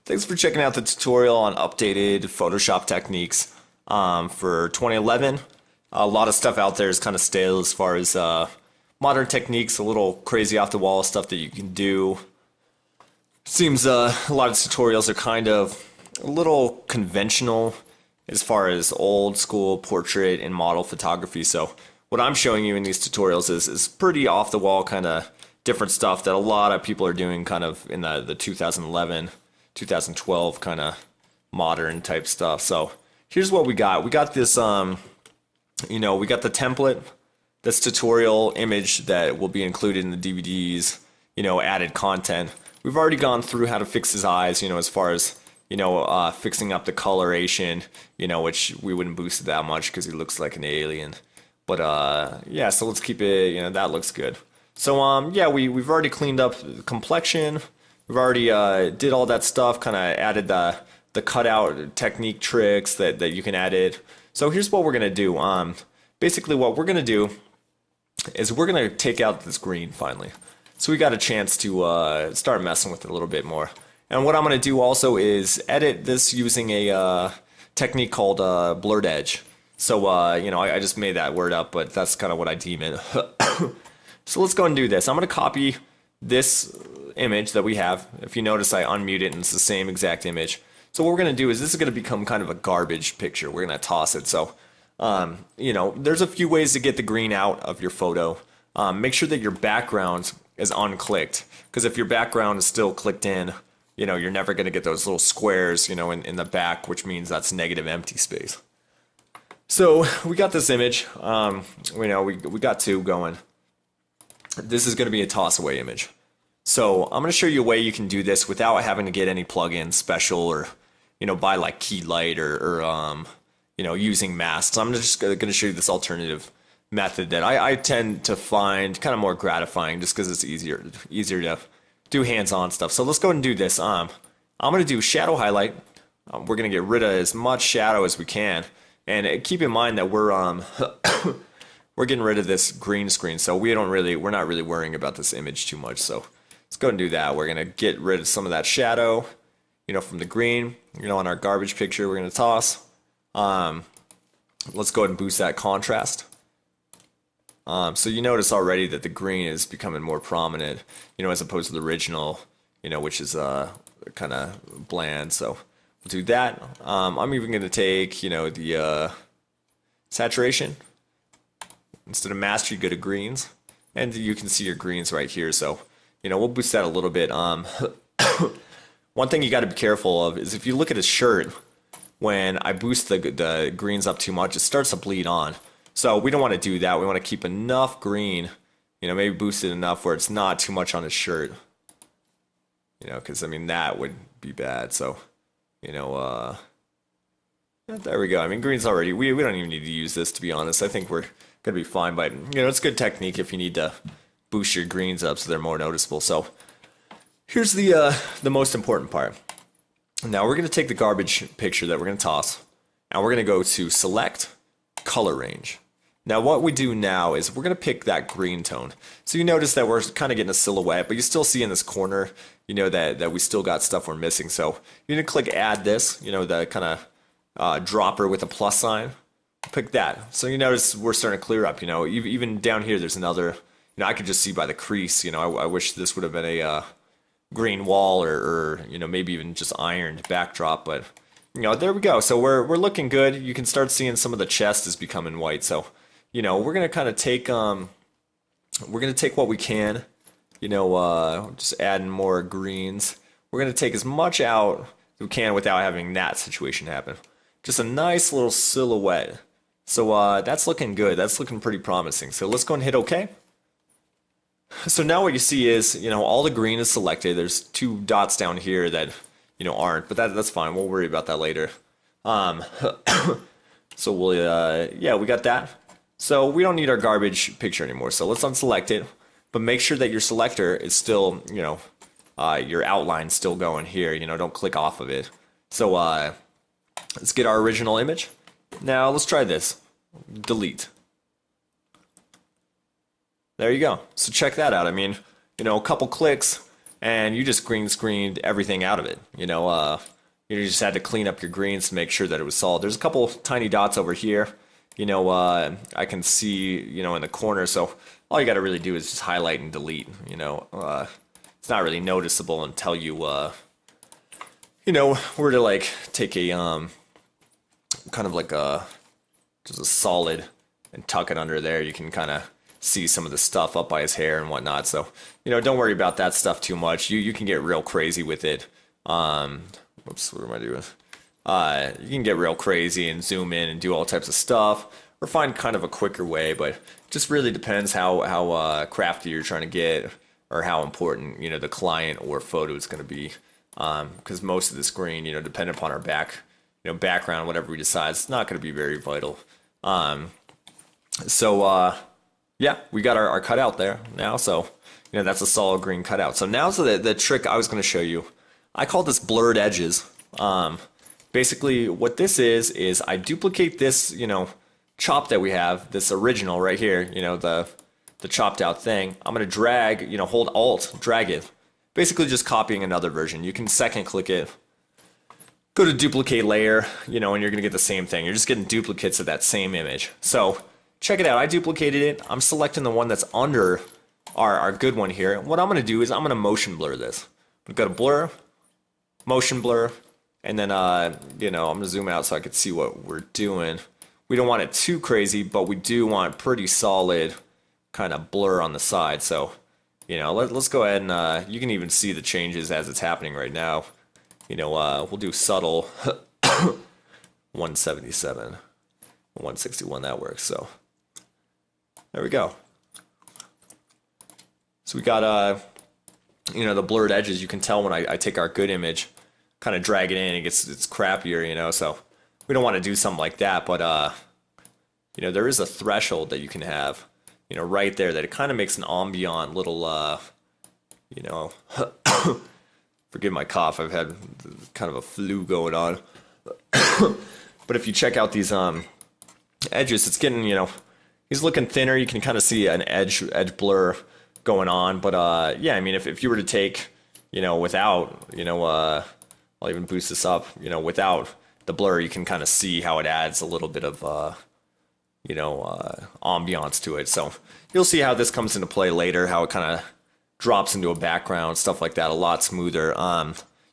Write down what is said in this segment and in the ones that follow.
Thanks for checking out the tutorial on updated Photoshop techniques for 2011. A lot of stuff out there is kind of stale as far as modern techniques, a little crazy off the wall stuff that you can do. Seems a lot of tutorials are kind of a little conventional as far as old school portrait and model photography. So what I'm showing you in these tutorials is pretty off the wall kind of different stuff that a lot of people are doing kind of in the 2011 2012 kind of modern type stuff. So here's what we got. We got this, we got the template, this tutorial image that will be included in the DVDs, added content. We've already gone through how to fix his eyes, as far as, fixing up the coloration, which we wouldn't boost it that much because he looks like an alien. But yeah, so let's keep it, that looks good. So yeah, we've already cleaned up the complexion. We've already did all that stuff, kind of added the cutout technique tricks that you can add it. So here's what we're gonna do. Basically what we're gonna do is we're gonna take out this green finally. So we got a chance to start messing with it a little bit more. And what I'm gonna do also is edit this using a technique called blurred edge. So I just made that word up, but that's kind of what I deem it. So let's go and do this. I'm gonna copy this image that we have. If you notice, I unmute it and it's the same exact image. So what we're going to do is this is going to become kind of a garbage picture. We're going to toss it. So, there's a few ways to get the green out of your photo. Make sure that your background is unclicked, because if your background is still clicked in, you're never going to get those little squares, in the back, which means that's negative empty space. So we got this image. We got two going. This is going to be a toss away image. So I'm going to show you a way you can do this without having to get any plugins special or, buy like Key Light or using masks. I'm just going to show you this alternative method that I tend to find kind of more gratifying just because it's easier to do hands-on stuff. So let's go ahead and do this. I'm going to do shadow highlight. We're going to get rid of as much shadow as we can. And keep in mind that we're we're getting rid of this green screen. So we're not really worrying about this image too much. So let's go and do that. We're going to get rid of some of that shadow, from the green, on our garbage picture we're going to toss. Let's go ahead and boost that contrast. So you notice already that the green is becoming more prominent, as opposed to the original, which is kind of bland. So we'll do that. I'm even going to take, the saturation. Instead of master, you go to greens. And you can see your greens right here. So we'll boost that a little bit. One thing you got to be careful of is if you look at his shirt, when I boost the greens up too much, it starts to bleed on. So we don't want to do that. We want to keep enough green, maybe boost it enough where it's not too much on his shirt. Because that would be bad. So, there we go. Green's already, we don't even need to use this, to be honest. I think we're going to be fine. But, it's good technique if you need to boost your greens up so they're more noticeable. So here's the most important part. Now we're going to take the garbage picture that we're going to toss, and we're going to go to select color range. Now what we do now is we're going to pick that green tone. So you notice that we're kind of getting a silhouette, but you still see in this corner, that we still got stuff we're missing. So you're going to click add this, the kind of dropper with a plus sign. Pick that. So you notice we're starting to clear up. Even down here there's another. I could just see by the crease, I wish this would have been a green wall or maybe even just ironed backdrop, but there we go. So we're looking good. You can start seeing some of the chest is becoming white. So, we're going to kind of take we're going to take what we can, just adding more greens. We're going to take as much out as we can without having that situation happen. Just a nice little silhouette. So that's looking good. That's looking pretty promising. So let's go and hit OK. So now what you see is, all the green is selected. There's two dots down here that, aren't, but that's fine. We'll worry about that later. So we'll, yeah, we got that. So we don't need our garbage picture anymore. So let's unselect it, but make sure that your selector is still, your outline's still going here. Don't click off of it. So let's get our original image. Now let's try this. Delete. There you go. So check that out. A couple clicks, and you just green screened everything out of it. You just had to clean up your greens to make sure that it was solid. There's a couple tiny dots over here. I can see, in the corner. So all you got to really do is just highlight and delete. It's not really noticeable until you, were to like take a kind of like just a solid and tuck it under there. You can kind of see some of the stuff up by his hair and whatnot. So don't worry about that stuff too much. You can get real crazy with it. Whoops, what am I doing? You can get real crazy and zoom in and do all types of stuff, or find kind of a quicker way. But it just really depends how crafty you're trying to get, or how important the client or photo is going to be. Because most of the screen, depending upon our background, whatever we decide, it's not going to be very vital. Yeah, we got our cutout there now. So that's a solid green cutout. So now's the trick I was going to show you. I call this blurred edges. Basically what this is I duplicate this, chop that we have, this original right here, the chopped out thing. I'm going to drag, hold Alt, drag it. Basically just copying another version. You can second click it, go to duplicate layer, and you're going to get the same thing. You're just getting duplicates of that same image. So check it out. I duplicated it. I'm selecting the one that's under our good one here. What I'm going to do is I'm going to motion blur this. I'm going to go to blur, motion blur, and then, I'm going to zoom out so I can see what we're doing. We don't want it too crazy, but we do want pretty solid kind of blur on the side. So, let's go ahead and, you can even see the changes as it's happening right now. We'll do subtle 177, 161, that works. So there we go. So we got, the blurred edges. You can tell when I take our good image, kind of drag it in, it's crappier, so we don't want to do something like that. But, there is a threshold that you can have, right there, that it kind of makes an ambient little, forgive my cough, I've had kind of a flu going on. But if you check out these edges, it's getting, he's looking thinner. You can kind of see an edge blur going on. But yeah, I mean, if you were to take, without, I'll even boost this up, without the blur, you can kind of see how it adds a little bit of, ambiance to it. So you'll see how this comes into play later, how it kind of drops into a background, stuff like that, a lot smoother.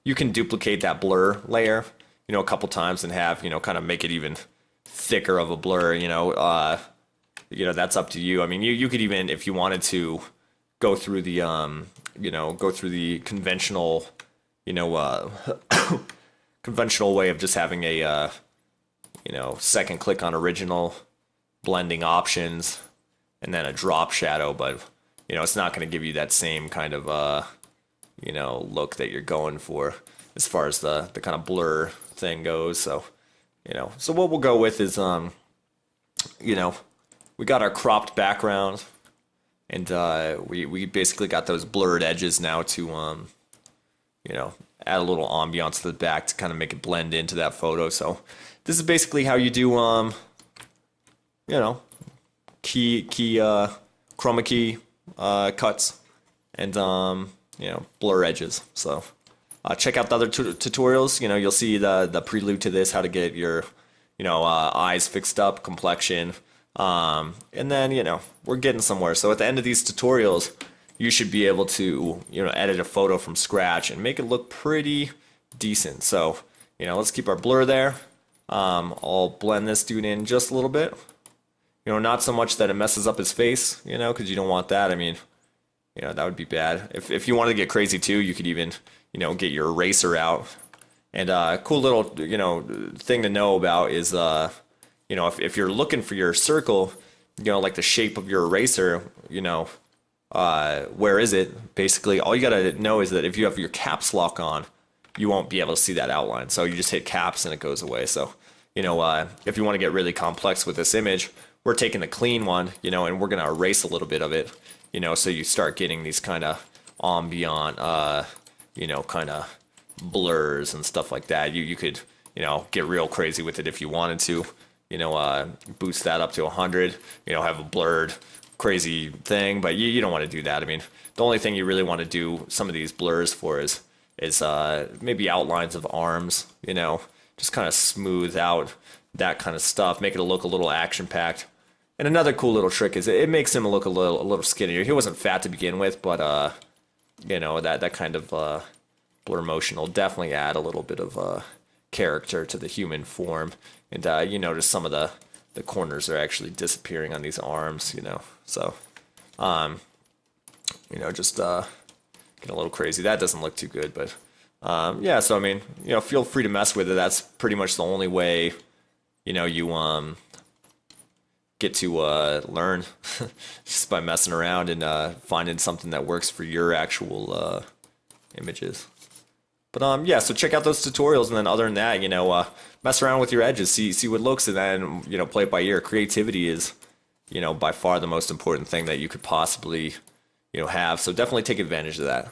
You can duplicate that blur layer, a couple times and have, kind of make it even thicker of a blur, that's up to you. I mean, you could even, if you wanted to, go through the, conventional, conventional way of just having a, second click on original, blending options, and then a drop shadow, but, it's not going to give you that same kind of, look that you're going for as far as the kind of blur thing goes. So, so what we'll go with is, we got our cropped background, and we basically got those blurred edges now to, add a little ambiance to the back to kind of make it blend into that photo. So this is basically how you do, chroma key cuts and blur edges. So check out the other tutorials. You'll see the prelude to this, how to get your eyes fixed up, complexion, and then we're getting somewhere. So at the end of these tutorials, you should be able to edit a photo from scratch and make it look pretty decent. So let's keep our blur there. I'll blend this dude in just a little bit. Not so much that it messes up his face, because you don't want that. I mean, that would be bad. If you wanted to get crazy too, you could even, get your eraser out. And a cool little, thing to know about is, if you're looking for your circle, like the shape of your eraser, where is it? Basically, all you gotta know is that if you have your caps lock on, you won't be able to see that outline. So you just hit caps and it goes away. So, if you want to get really complex with this image, we're taking the clean one, and we're gonna erase a little bit of it, so you start getting these kind of ambient, kind of blurs and stuff like that. You could, get real crazy with it if you wanted to, boost that up to 100, have a blurred crazy thing, but you don't want to do that. I mean, the only thing you really want to do some of these blurs for is maybe outlines of arms, you know, just kind of smooth out that kind of stuff, make it look a little action packed. And another cool little trick is it makes him look a little skinnier. He wasn't fat to begin with, but you know, that kind of blur motion will definitely add a little bit of character to the human form. And you notice some of the corners are actually disappearing on these arms, you know. So, you know, just getting a little crazy. That doesn't look too good, but yeah. So I mean, you know, feel free to mess with it. That's pretty much the only way, you know, you get to learn just by messing around and finding something that works for your actual images. But yeah, so check out those tutorials, and then other than that, you know, mess around with your edges, see what looks, and then, you know, play it by ear. Creativity is, you know, by far the most important thing that you could possibly, you know, have. So definitely take advantage of that.